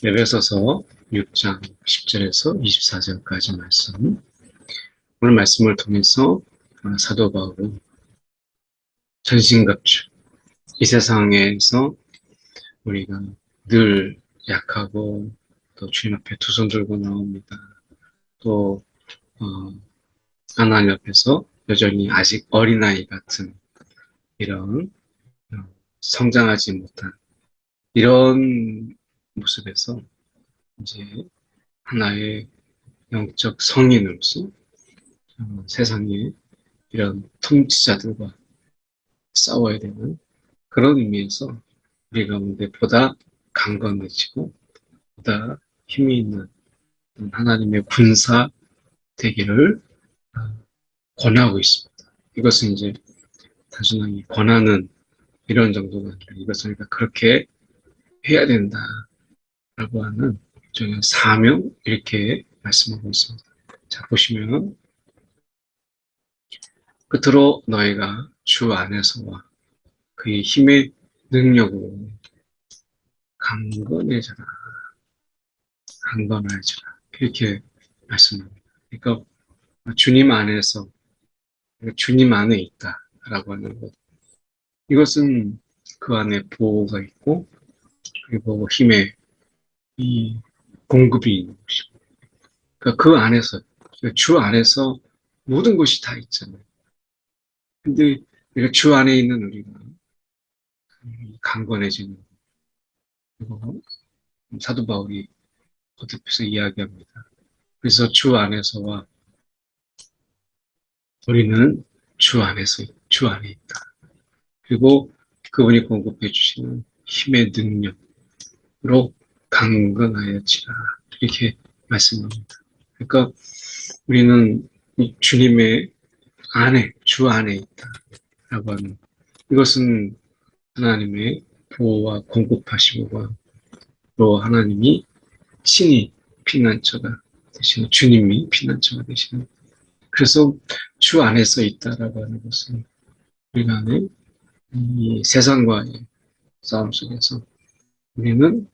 에베소서 6장 10절에서 24절까지 말씀. 오늘 말씀을 통해서 사도 바울은 전신갑주, 이 세상에서 우리가 늘 약하고 또 주님 앞에 두 손 들고 나옵니다. 또 하나님 앞에서 여전히 아직 어린아이 같은 이런 성장하지 못한 이런 모습에서 이제 하나의 영적 성인으로서 세상에 이런 통치자들과 싸워야 되는 그런 의미에서 우리 가운데 보다 강건해지고 보다 힘이 있는 하나님의 군사 되기를 권하고 있습니다. 이것은 이제 단순하게 권하는 이런 정도가 아니라 이것을 우리가 그렇게 해야 된다라고 하는 일종의 사명 이렇게 말씀하고 있습니다. 자, 보시면 끝으로 너희가 주 안에서와 그의 힘의 능력으로 강건해져라. 강건해져라. 이렇게 말씀합니다. 그러니까 주님 안에서 주님 안에 있다라고 하는 것. 이것은 그 안에 보호가 있고 그리고 힘의 이 공급이 있는 것이고 그러니까 그 안에서 주 안에서 모든 것이 다 있잖아요. 근데 주 안에 있는 우리가 강건해지는 그리고 사도 바울이 거듭해서 이야기합니다. 그래서 주 안에서와 우리는 주 안에 있다. 그리고 그분이 공급해 주시는 힘의 능력으로 강건하여지라. 이렇게 말씀합니다. 그러니까 우리는 주님의 안에, 주 안에 있다라고 하는 이것은 하나님의 보호와 공급하심과 또 하나님이 친히 피난처가 되시는 주님이 피난처가 되시는 그래서 주 안에서 있다라고 하는 것은 우리가 이 세상과의 싸움 속에서 우리는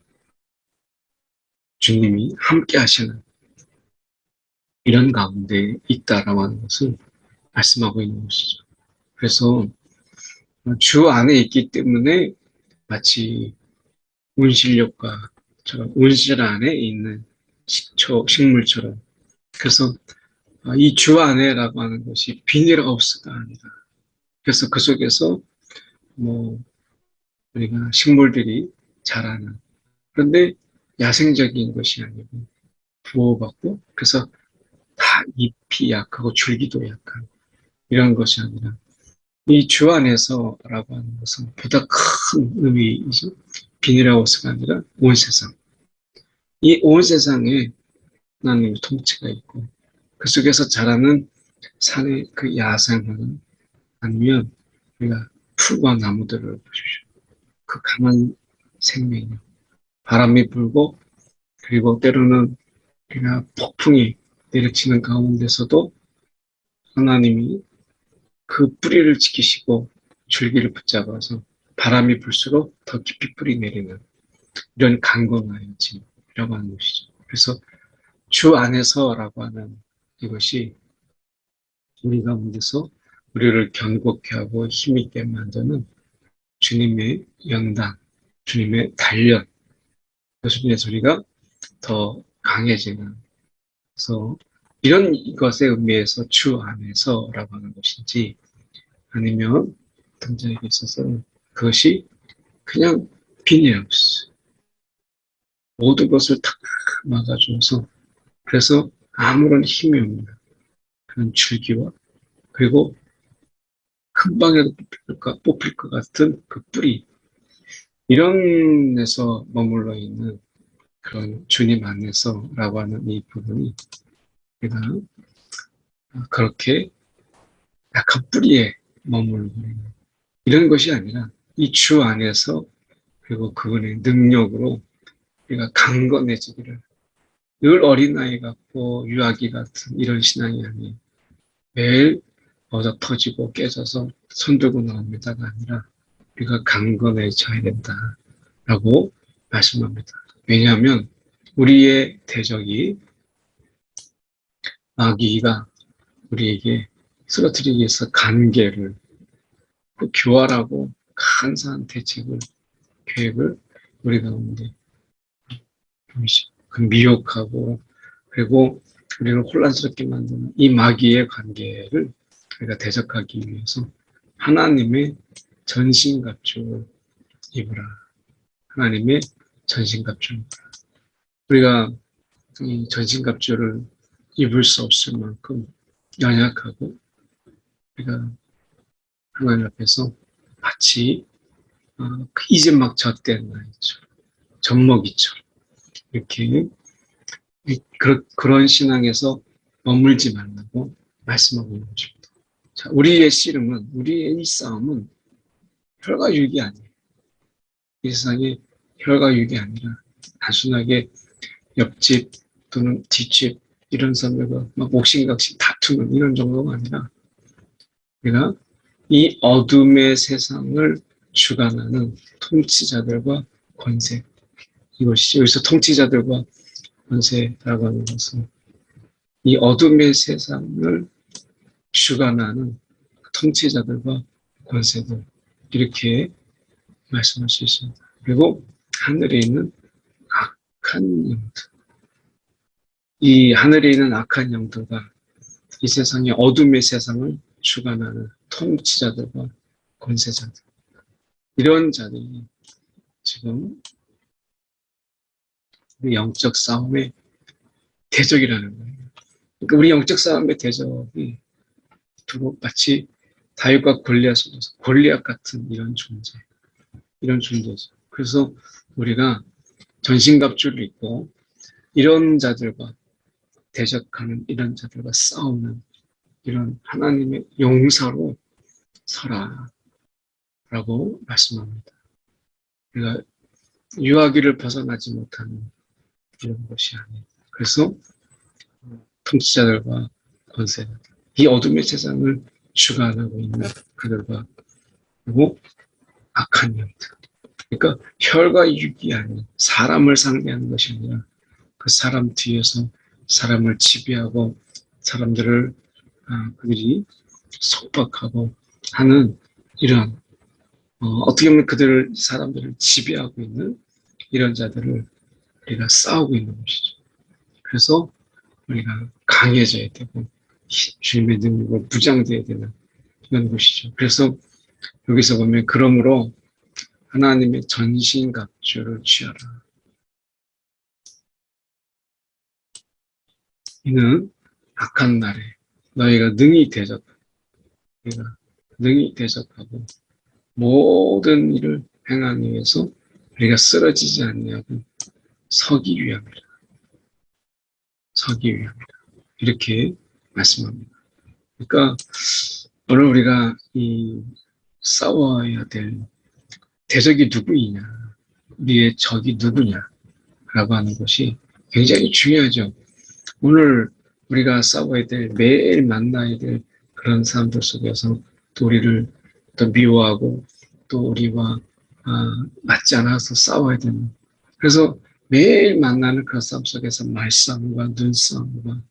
주님이 함께 하시는 이런 가운데 있다라고 하는 것을 말씀하고 있는 것이죠. 그래서 주 안에 있기 때문에 마치 온실력과 온실 안에 있는 식물처럼 그래서 이 주 안에라고 하는 것이 비닐하우스가 아니라 그래서 그 속에서 뭐 우리가 식물들이 자라는 그런데 야생적인 것이 아니고 보호받고 그래서 다 잎이 약하고 줄기도 약한 이런 것이 아니라 이 주 안에서라고 하는 것은 보다 큰 의미이죠. 비닐하우스가 아니라 온 세상. 이 온 세상에 하나님의 통치가 있고 그 속에서 자라는 산의 그 야생화는 아니면 우리가 풀과 나무들을 보십시오. 그 강한 생명력. 바람이 불고 그리고 때로는 우리가 폭풍이 내려치는 가운데서도 하나님이 그 뿌리를 지키시고 줄기를 붙잡아서 바람이 불수록 더 깊이 뿌리 내리는 이런 강건하여짐이라고 하는 것이죠. 그래서 주 안에서라고 하는 이것이 우리 가운데서 우리를 견고케 하고 힘있게 만드는 주님의 연단, 주님의 단련, 예수님의 소리가 더 강해지는 그래서 이런 것의 의미에서 주 안에서라고 하는 것인지 아니면 어떤 자에게 있어서는 그것이 그냥 비닐하우스 모든 것을 다 막아줘서 그래서 아무런 힘이 없는 그런 줄기와 그리고 한 방에도 뽑힐 것 같은 그 뿌리 이런 데서 머물러 있는 그런 주님 안에서라고 하는 이 부분이 우리가 그렇게 약한 뿌리에 머물고 있는 이런 것이 아니라 이 주 안에서 그리고 그분의 능력으로 우리가 강건해지기를 늘 어린아이 같고 유아기 같은 이런 신앙이 아니에요. 매일 얻어 터지고 깨져서 손들고 나옵니다가 아니라 우리가 강건해져야 된다라고 말씀합니다. 왜냐하면 우리의 대적이 마귀가 우리에게 쓰러뜨리기 위해서 간계를 교활하고 간사한 대책을 계획을 우리 가운데 미혹하고 그리고 우리를 혼란스럽게 만드는 이 마귀의 관계를 우리가 대적하기 위해서 하나님의 전신갑주를 입으라. 하나님의 전신갑주를 입으라. 우리가 이 전신갑주를 입을 수 없을 만큼 연약하고 우리가 하나님 앞에서 마치 이제 막 젖된 나이처럼 젖먹이처럼 이렇게 그런 신앙에서 머물지 말라고 말씀하고 있는 것입니다. 자, 우리의 씨름은, 우리의 이 싸움은 혈과 육이 아니에요. 이 세상에 혈과 육이 아니라 단순하게 옆집 또는 뒷집 이런 사람들과 막 옥신각신 다투는 이런 정도가 아니라 우리가 이 어둠의 세상을 주관하는 통치자들과 권세, 이것이 여기서 통치자들과 권세라고 하는 것은 이 어둠의 세상을 주관하는 통치자들과 권세들 이렇게 말씀할 수 있습니다. 그리고 하늘에 있는 악한 영들, 이 하늘에 있는 악한 영들과 이 세상의 어둠의 세상을 주관하는 통치자들과 권세자들 이런 자들이 지금 우리 영적 싸움의 대적이라는 거예요. 그러니까 우리 영적 싸움의 대적이 두고 마치 다윗과 골리앗 같은 이런 존재죠. 그래서 우리가 전신갑주를 입고 이런 자들과 대적하는 이런 자들과 싸우는 이런 하나님의 용사로 서라라고 말씀합니다. 우리가 유아기를 벗어나지 못하는 이런 것이 아니에요. 그래서 통치자들과 권세자들, 이 어둠의 세상을 주관하고 있는 그들과 그리고 악한 영들. 그러니까 혈과 육이 아닌 사람을 상대하는 것이 아니라 그 사람 뒤에서 사람을 지배하고 사람들을 그들이 속박하고 하는 이런 어떻게 보면 사람들을 지배하고 있는 이런 자들을 우리가 싸우고 있는 것이죠. 그래서 우리가 강해져야 되고 주님의 능력으로 무장되어야 되는 이런 것이죠. 그래서 여기서 보면 그러므로 하나님의 전신갑주를 취하라. 이는 악한 날에 너희가 능히 대적하고 모든 일을 행하기 위해서 우리가 쓰러지지 않냐고 서기 위함이라. 이렇게 말씀합니다. 그러니까 오늘 우리가 이 싸워야 될 대적이 누구이냐, 우리의 적이 누구냐라고 하는 것이 굉장히 중요하죠. 오늘 우리가 싸워야 될, 매일 만나야 될 그런 사람들 속에서 또 우리를 또 미워하고 또 우리와 맞지 않아서 싸워야 되는. 그래서 매일 만나는 그 싸움 속에서 말싸움과 눈싸움과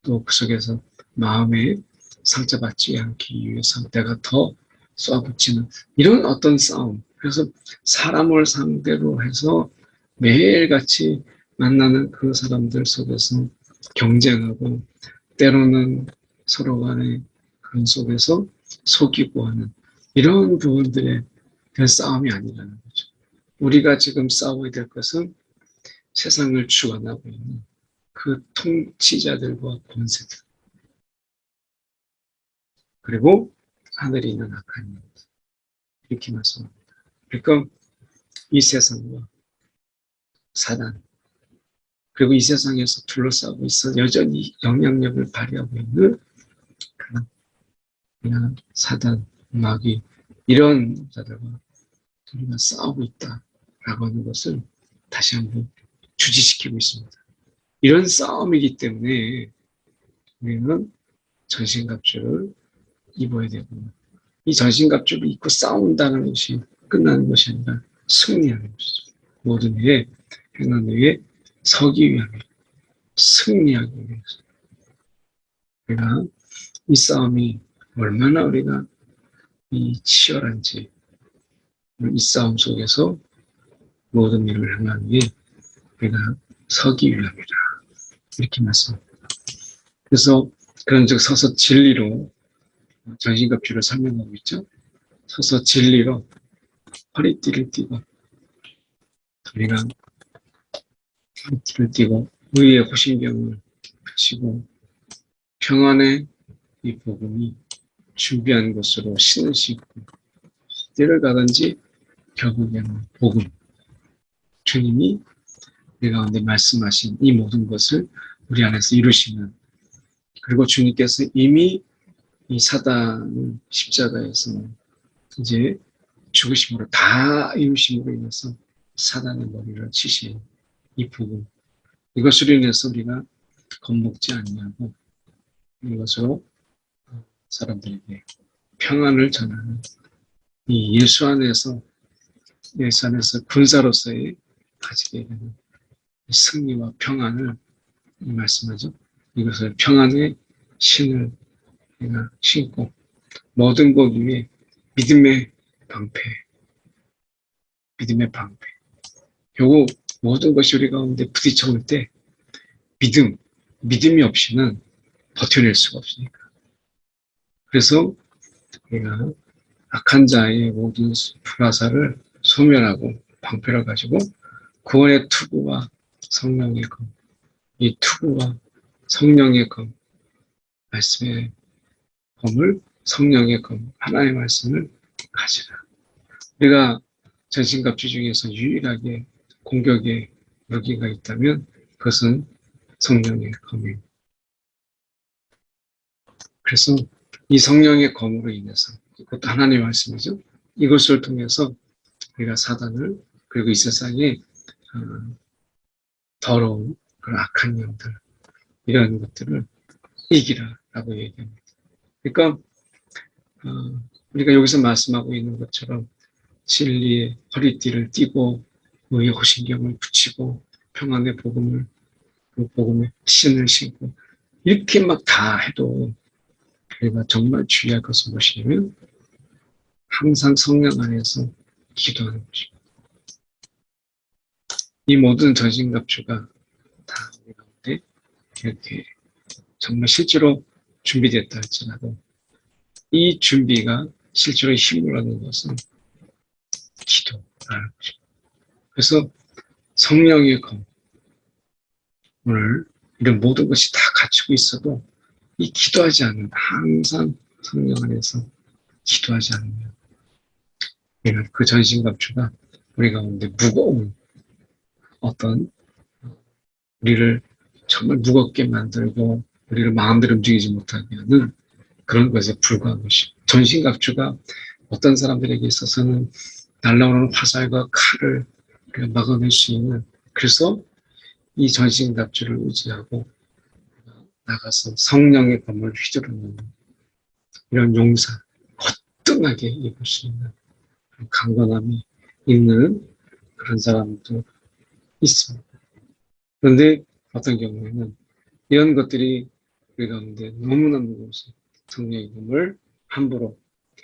또 그 속에서 마음에 상처받지 않기 위해서 내가 더 쏘아붙이는 이런 어떤 싸움. 그래서 사람을 상대로 해서 매일같이 만나는 그 사람들 속에서 경쟁하고 때로는 서로 간의 그런 속에서 속이고 하는 이런 부분들의 그 싸움이 아니라는 거죠. 우리가 지금 싸워야 될 것은 세상을 주관하고 있는 그 통치자들과 권세들 그리고 하늘에 있는 악한 영들 이렇게 말씀합니다. 그러니까 이 세상과 사단 그리고 이 세상에서 둘러싸고 있어 여전히 영향력을 발휘하고 있는 그냥 사단, 마귀 이런 자들과 우리가 싸우고 있다라고 하는 것을 다시 한번 주지시키고 있습니다. 이런 싸움이기 때문에 우리는 전신갑주를 입어야 되고 이 전신갑주를 입고 싸운다는 것이 끝나는 것이 아니라 승리하는 것이죠. 모든 일에 행한 후에 서기 위함이에요. 승리하기 위해서. 우리가 이 싸움이 얼마나 우리가 이 치열한지, 이 싸움 속에서 모든 일을 행하기 위해 우리가 서기 위함이라. 이렇게 말씀합니다. 그래서 그런즉 서서 진리로 전신갑주를 설명하고 있죠. 서서 진리로 허리띠를 띠고 우리가 허리띠를 띠고 의의 호신경을 붙이고 평안의 이 복음이 준비한 것으로 신을 신고 어디를 가든지 결국에는 복음, 주님이 우리 가운데 말씀하신 이 모든 것을 우리 안에서 이루시는, 그리고 주님께서 이미 이 사단을 십자가에서 이제 죽으심으로 다 이루심으로 인해서 사단의 머리를 치신 이 복음, 이것으로 인해서 우리가 겁먹지 않냐고 이것으로 사람들에게 평안을 전하는 이 예수 안에서 군사로서의 가지게 되는 승리와 평안을 말씀하죠. 이것을 평안의 신을 우리가 신고 모든 것 위에 믿음의 방패, 결국 모든 것이 우리 가운데 부딪혀 올 때 믿음이 없이는 버텨낼 수가 없으니까. 그래서 우리가 악한 자의 모든 불화살을 소멸하고 방패를 가지고 구원의 투구와 성령의 검, 이 투구와 성령의 검, 말씀의 검을, 성령의 검, 하나의 말씀을 가지라. 우리가 전신갑주 중에서 유일하게 공격의 무기가 있다면 그것은 성령의 검입니다. 그래서 이 성령의 검으로 인해서, 그것도 하나님의 말씀이죠. 이것을 통해서 우리가 사단을, 그리고 이 세상에 더러운 그런 악한 영들, 이런 것들을 이기라라고 얘기합니다. 그러니까 우리가 여기서 말씀하고 있는 것처럼 진리의 허리띠를 띠고 의의 호신경을 붙이고 평안의 복음을, 그 복음의 신을 신고 이렇게 막 다 해도 우리가 정말 주의할 것은 무엇이냐면 항상 성령 안에서 기도하는 것입니다. 이 모든 전신갑주가 다 우리 가운데 이렇게 정말 실제로 준비됐다 할지라도 이 준비가 실제로 힘을 얻는 것은 기도라는 것입니다. 그래서 성령의 검, 오늘 이런 모든 것이 다 갖추고 있어도 이 기도하지 않는, 항상 성령 안에서 기도하지 않으면 그 전신갑주가 우리 가운데 무거운 어떤 우리를 정말 무겁게 만들고 우리를 마음대로 움직이지 못하게 하는 그런 것에 불과한 것이죠. 전신갑주가 어떤 사람들에게 있어서는 날아오는 화살과 칼을 막아낼 수 있는, 그래서 이 전신갑주를 의지하고 나가서 성령의 검을 휘두르는 이런 용사, 거뜬하게 입을 수 있는 강건함이 있는 그런 사람도 있습니다. 그런데 어떤 경우에는 이런 것들이 우리 가운데 너무나 무거워서 성령의 검을 함부로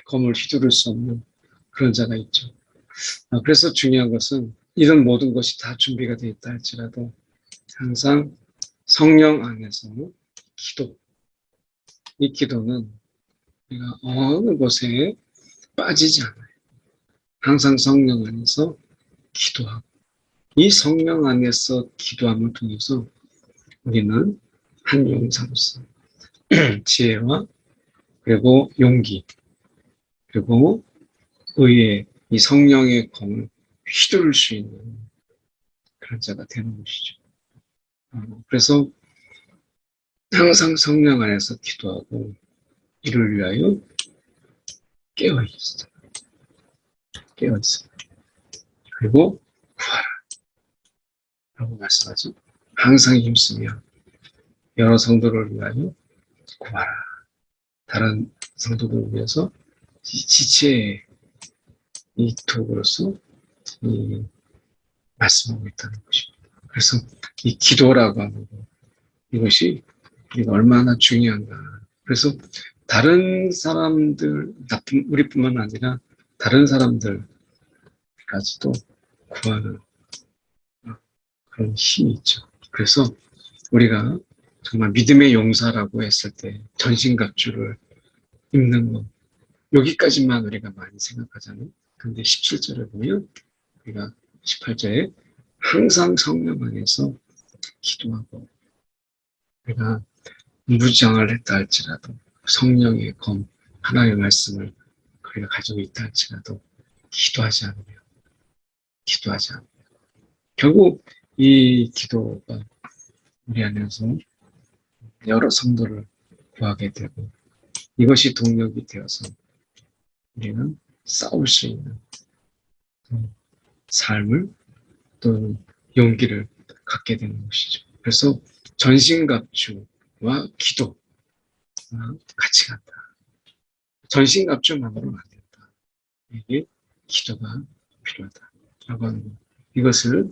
검을 휘두를 수 없는 그런 자가 있죠. 그래서 중요한 것은 이런 모든 것이 다 준비가 되어 있다 할지라도 항상 성령 안에서 기도, 이 기도는 우리가 어느 곳에 빠지지 않아요. 항상 성령 안에서 기도하고 이 성령 안에서 기도함을 통해서 우리는 한 용사로서 지혜와 그리고 용기 그리고 의의 이 성령의 검을 휘두를 수 있는 그런 자가 되는 것이죠. 그래서 항상 성령 안에서 기도하고 이를 위하여 깨어있어. 그리고 구하라 라고 말씀하죠. 항상 힘쓰며 여러 성도를 위하여 구하라. 다른 성도들을 위해서 지체의 이 도구로서 말씀하고 있다는 것입니다. 그래서 이 기도라고 하는 거, 이것이 우리가 얼마나 중요한가. 그래서 다른 사람들, 우리뿐만 아니라 다른 사람들까지도 구하는 그런 힘이 있죠. 그래서 우리가 정말 믿음의 용사라고 했을 때 전신갑주를 입는 것, 여기까지만 우리가 많이 생각하잖아요. 근데 17절에 보면 우리가 18절에 항상 성령 안에서 기도하고, 우리가 무장을 했다 할지라도 성령의 검, 하나님의 말씀을 우리가 가지고 있다 할지라도 기도하지 않으면 결국 이 기도가 우리 안에서 여러 성도를 구하게 되고, 이것이 동력이 되어서 우리는 싸울 수 있는 삶을 또는 용기를 갖게 되는 것이죠. 그래서 전신갑주와 기도가 같이 간다. 전신갑주만으로는 안 된다. 이게 기도가 필요하다. 라고 하는 것. 이것을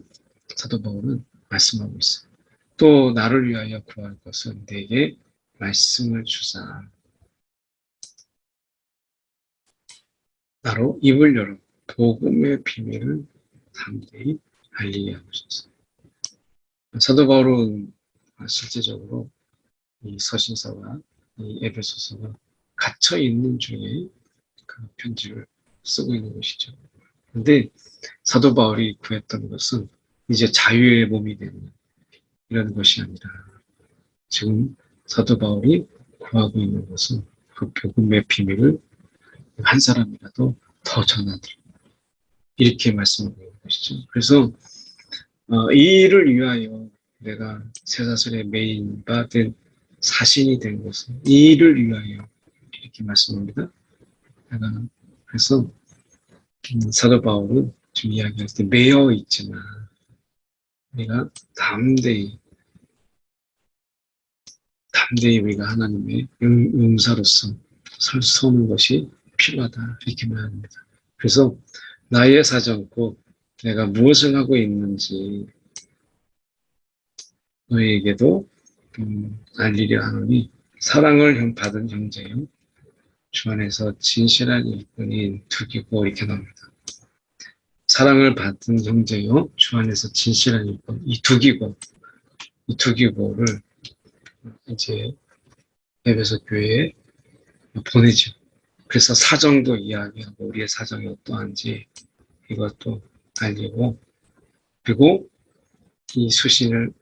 사도 바울은 말씀하고 있어요. 또 나를 위하여 구할 것은 내게 말씀을 주사. 나로 입을 열어 복음의 비밀을 담대히 알리게 하소서. 사도 바울은 실제적으로 이 서신서와 이 에베소서가 갇혀 있는 중에 그 편지를 쓰고 있는 것이죠. 그런데 사도 바울이 구했던 것은 이제 자유의 몸이 되는 이런 것이 아니라, 지금 사도 바울이 구하고 있는 것은 그 복음의 비밀을 한 사람이라도 더 전하도록, 이렇게 말씀하고 있는 것이죠. 그래서 이 일을 위하여 내가 쇠사슬에 매인 바 된 사신이 된 것은 이 일을 위하여, 이렇게 말씀합니다. 그래서 사도 바울은 지금 이야기할 때 매여 있지만 우리가 담대히 우리가 하나님의 용사로서 서는 것이 필요하다, 이렇게 말합니다. 그래서 나의 사정, 곧 내가 무엇을 하고 있는지 너희에게도 알리려 하노니, 사랑을 받은 형제요, 주 안에서 진실한 일꾼인 두기고, 이렇게 나옵니다. 사랑을 받은 형제요, 주 안에서 진실한 일꾼, 이 두기고를 이제 에베소 교회에 보내죠. 그래서 사정도 이야기하고 우리의 사정이 어떠한지 이것도 알리고, 그리고 이 수신을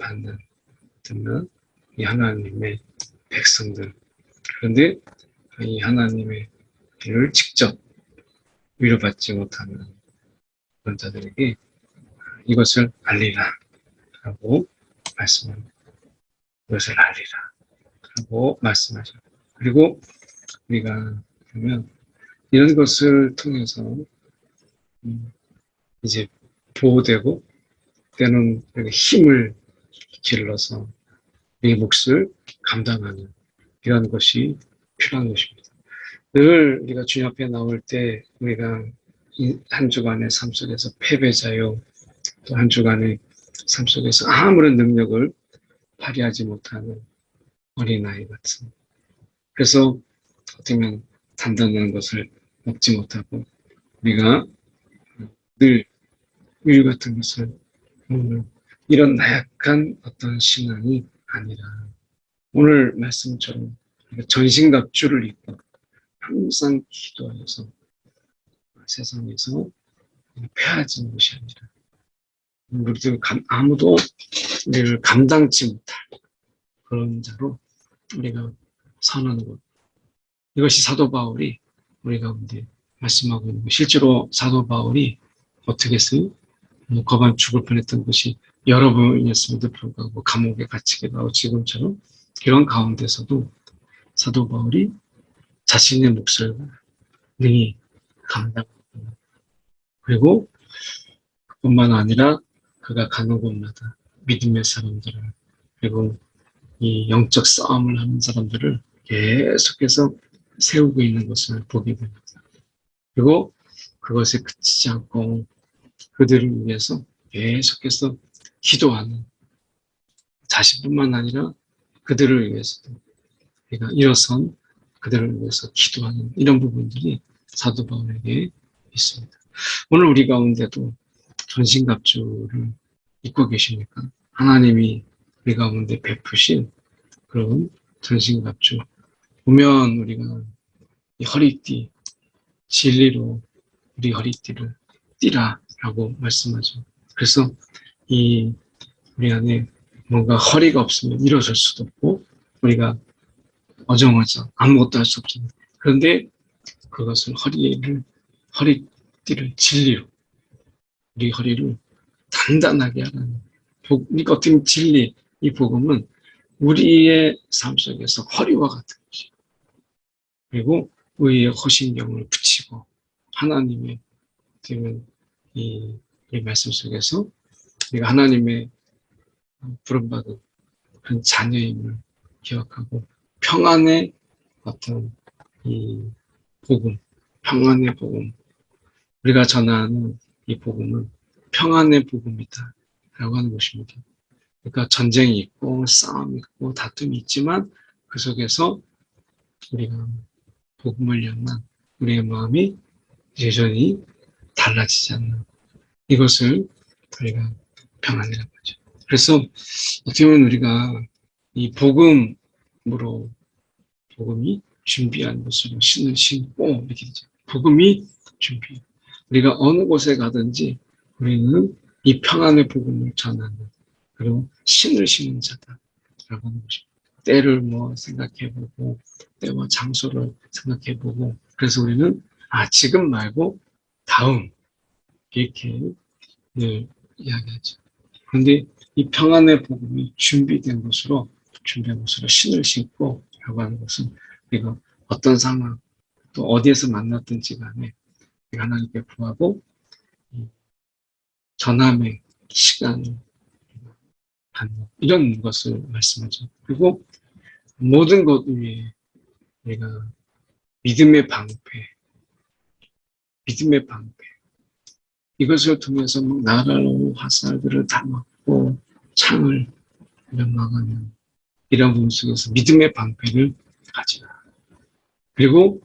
듣는 이 하나님의 백성들, 그런데 이 하나님의 일을 직접 위로받지 못하는 그런 자들에게 이것을 알리라 라고 말씀합니다. 이것을 알리라 라고 말씀하죠. 그리고 우리가 보면 이런 것을 통해서 이제 보호되고, 때는 힘을 길러서 이 몫을 감당하는 이런 것이 필요한 것입니다. 늘 우리가 주님 앞에 나올 때 우리가 한 주간의 삶 속에서 패배자요, 또 한 주간의 삶 속에서 아무런 능력을 발휘하지 못하는 어린아이 같은, 그래서 어떻게 보면 단단한 것을 먹지 못하고 우리가 늘 우유 같은 것을 먹는 이런 나약한 어떤 신앙이 아니라, 오늘 말씀처럼 전신갑주를 입고 항상 기도하여서 세상에서 패하지 것이 아니라, 우리들 아무도 우리를 감당치 못할 그런 자로 우리가 선하는 것, 이것이 사도 바울이 우리 가운데 말씀하고 있는 것. 실제로 사도 바울이 어떻게 했어요? 거반 죽을 뻔했던 것이 여러 번이었음에도 불구하고 감옥에 갇히기도 하고, 지금처럼 이런 가운데서도 사도 바울이 자신의 몫을 능히 감당하고, 그리고 그뿐만 아니라 그가 가는 곳마다 믿음의 사람들을, 그리고 이 영적 싸움을 하는 사람들을 계속해서 세우고 있는 것을 보게 됩니다. 그리고 그것에 그치지 않고 그들을 위해서 계속해서 기도하는 자신뿐만 아니라 그들을 위해서도 우리가 일어선 그들을 위해서 기도하는 이런 부분들이 사도 바울에게 있습니다. 오늘 우리 가운데도 전신갑주를 입고 계십니까? 하나님이 우리 가운데 베푸신 그런 전신갑주 보면 우리가 이 허리띠 진리로 우리 허리띠를 띠라라고 말씀하죠. 그래서 이 우리 안에 뭔가 허리가 없으면 일어설 수도 없고 우리가 어정어정 아무것도 할 수 없잖아요. 그런데 그것을 허리띠를 진리로 우리 허리를 단단하게 하는 그러니까 어떤 진리 이 복음은 우리의 삶 속에서 허리와 같은 것이 그리고 우리의 허신경을 붙이고 하나님의 되면 이 말씀 속에서 우리가 하나님의 부름받은 그런 자녀임을 기억하고 평안의 어떤 이 복음, 평안의 복음 우리가 전하는 이 복음은 평안의 복음이다 라고 하는 것입니다. 그러니까 전쟁이 있고 싸움이 있고 다툼이 있지만 그 속에서 우리가 복음을 향한 우리의 마음이 여전히 달라지지 않는 이것을 우리가 평안이라고 하죠. 그래서 어떻게 보면 우리가 이 복음으로 복음이 준비한 것으로 신을 신고 이렇게 되죠. 복음이 준비. 우리가 어느 곳에 가든지 우리는 이 평안의 복음을 전하는 그리고 신을 신는 자다라고 하는 것입니다. 때를 생각해보고 때와 장소를 생각해보고 그래서 우리는 지금 말고 다음 이렇게 늘 이야기하죠. 그런데 이 평안의 복음이 준비한 것으로 신을 신고 라고 하는 것은 우리가 어떤 상황 또 어디에서 만났든지 간에 하나님께 구하고 전함의 시간을 갖는 이런 것을 말씀하죠. 그리고 모든 것 위에 우리가 믿음의 방패 이것을 통해서 나라로 화살들을 다 막고 창을 막아내는 이런 부분 속에서 믿음의 방패를 가지라. 그리고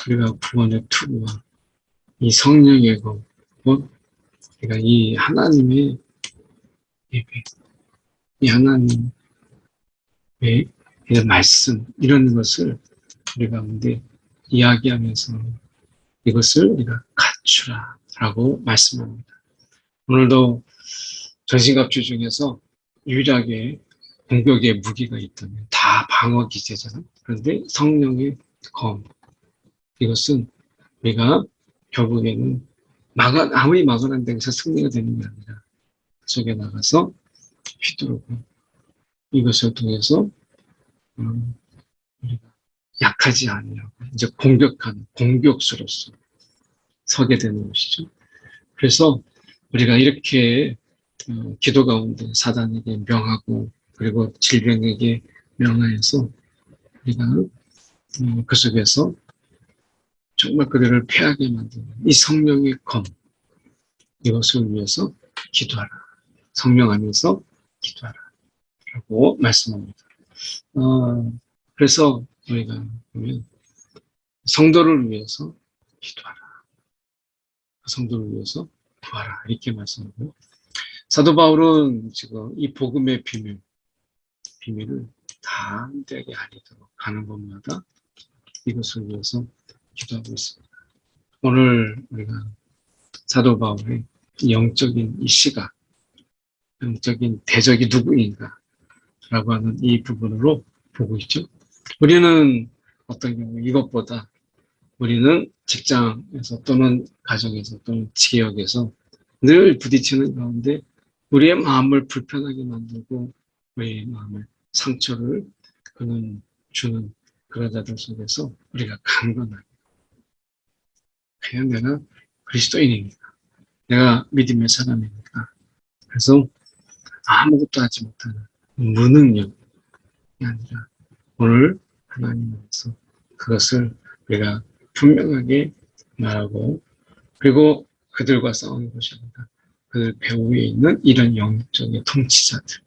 우리가 구원의 투구와 이 성령의 것, 그러니까 이 하나님의 예배, 이 하나님의 말씀 이런 것을 우리가 가운데 이야기하면서 이것을 우리가 갖추라라고 말씀합니다. 오늘도 전신갑주 중에서 유일하게 공격의 무기가 있다면 다 방어 기제잖아요. 그런데 성령의 검 이것은 우리가 결국에는 아무리 막아낸다고 해서 승리가 되는 게 아니라 속에 나가서 휘두르고 이것을 통해서 우리가 약하지 않으려고 이제 공격하는 공격수로서 서게 되는 것이죠. 그래서 우리가 이렇게 기도 가운데 사단에게 명하고 그리고 질병에게 명하여서 우리가 그 속에서 정말 그들을 패하게 만드는 이 성령의 검 이것을 위해서 기도하라. 성령 안에서 기도하라. 라고 말씀합니다. 그래서 우리가 보면 성도를 위해서 기도하라. 성도를 위해서 구하라. 이렇게 말씀하고 사도 바울은 지금 이 복음의 비밀을 다 함대하게 알리도록 가는 곳마다 이것을 위해서 기도하고 있습니다. 오늘 우리가 사도 바울의 영적인 이 시각, 영적인 대적이 누구인가 라고 하는 이 부분으로 보고 있죠. 우리는 어떤 경우 이것보다 우리는 직장에서 또는 가정에서 또는 지역에서 늘 부딪히는 가운데 우리의 마음을 불편하게 만들고 우리의 마음을 상처를 주는 그런 자들 속에서 우리가 강건하게 그냥 내가 그리스도인이니까 내가 믿음의 사람이니까 그래서 아무것도 하지 못하는 무능력이 아니라 오늘 하나님 안에서 그것을 우리가 분명하게 말하고 그리고 그들과 싸우는 것이 아니라 그들 배후에 있는 이런 영적인 통치자들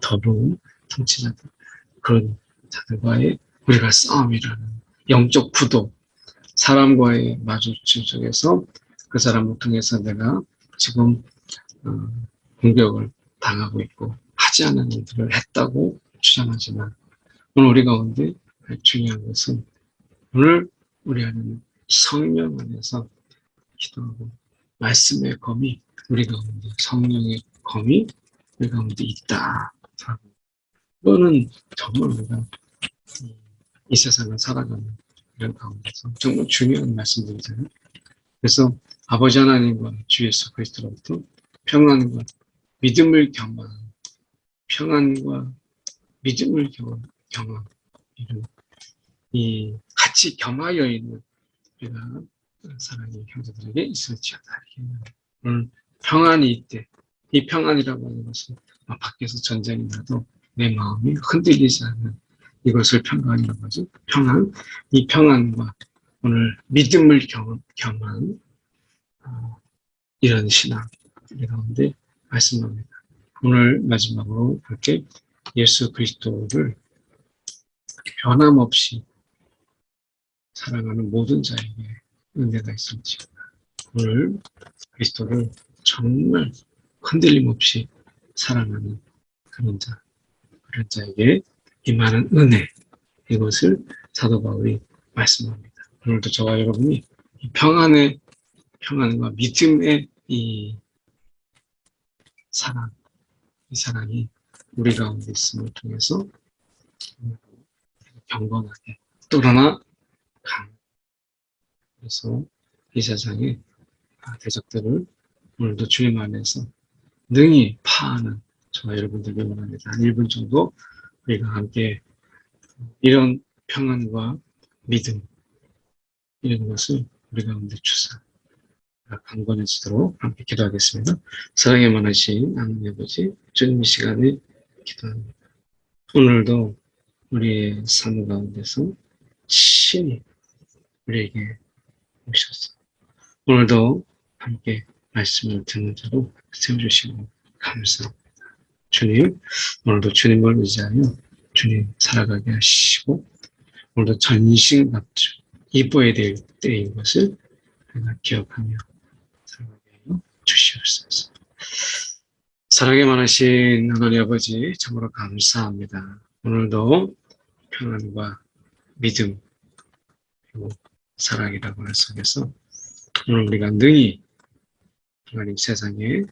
더러운 통치자들, 그런 자들과의 우리가 싸움이라는 영적 구도, 사람과의 마주침 속에서 그 사람을 통해서 내가 지금 공격을 당하고 있고 하지 않은 일들을 했다고 주장하지만 오늘 우리 가운데 중요한 것은 오늘 우리 안에는 성령 안에서 기도하고 말씀의 검이 우리 가운데 성령의 검이 우리 가운데 있다. 이거는 정말 우리가 이 세상을 살아가는 이런 가운데서 정말 중요한 말씀들이잖아요. 그래서 아버지 하나님과 주 예수 그리스도로부터 평안과 믿음을 경험, 평안과 믿음을 경험, 이런 이 같이 겸하여 있는 우리가 사랑하는 형제들에게 있을지어다. 평안이 있대. 이 평안이라고 하는 것은 밖에서 전쟁이 나도 내 마음이 흔들리지 않는 이것을 평안이라고 하죠. 평안. 이 평안과 오늘 믿음을 경험한 이런 신앙 가운데 말씀합니다. 오늘 마지막으로 그렇게 예수 그리스도를 변함없이 사랑하는 모든 자에게 은혜가 있을지 오늘 그리스도를 정말 흔들림 없이 사랑하는 그런 자에게 임하는 은혜, 이것을 사도 바울이 말씀합니다. 오늘도 저와 여러분이 이 평안과 믿음의 이 사랑이 우리 가운데 있음을 통해서 경건하게 또러나 그래서 이 세상의 대적들을 오늘도 주님 안에서 능히 파하는 저와 여러분들 원합니다. 한 1분 정도 우리가 함께 이런 평안과 믿음 이런 것을 우리 가운데 주사 강건해지도록 함께 기도하겠습니다. 사랑에 많으신 하나님 아버지, 주님 이 시간에 기도합니다. 오늘도 우리의 삶 가운데서 신이 우리에게 오셔서 오늘도 함께 말씀을 듣는 자로 세워주시고 감사합니다. 주님, 오늘도 주님을 의지하여 주님 살아가게 하시고 오늘도 전신갑주 입어야 될 때인 것을 우리가 기억하며 살아가게 하여 주시옵소서. 사랑에 많으신 하나님 아버지 참으로 감사합니다. 오늘도 평안과 믿음 그리고 사랑이라고 하는 속에서 오늘 우리가 능히 하나님 세상의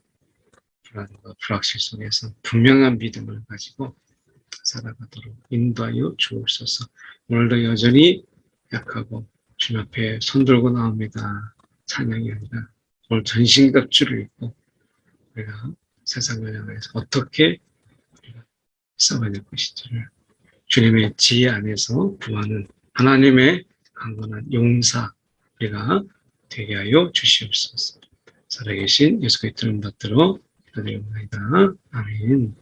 불안과 불확실 속에서 분명한 믿음을 가지고 살아가도록 인도하여 주옵소서. 오늘도 여전히 약하고 주님 앞에 손들고 나옵니다. 찬양이 아니라 오늘 전신갑주를 입고 우리가 세상을 향해서 어떻게 우리가 싸워야 될 것인지를 주님의 지혜 안에서 구하는 하나님의 강건한 용사 우리가 되게 하여 주시옵소서. 살아계신 예수 그리스도를 받들어 기도드립니다. 아멘.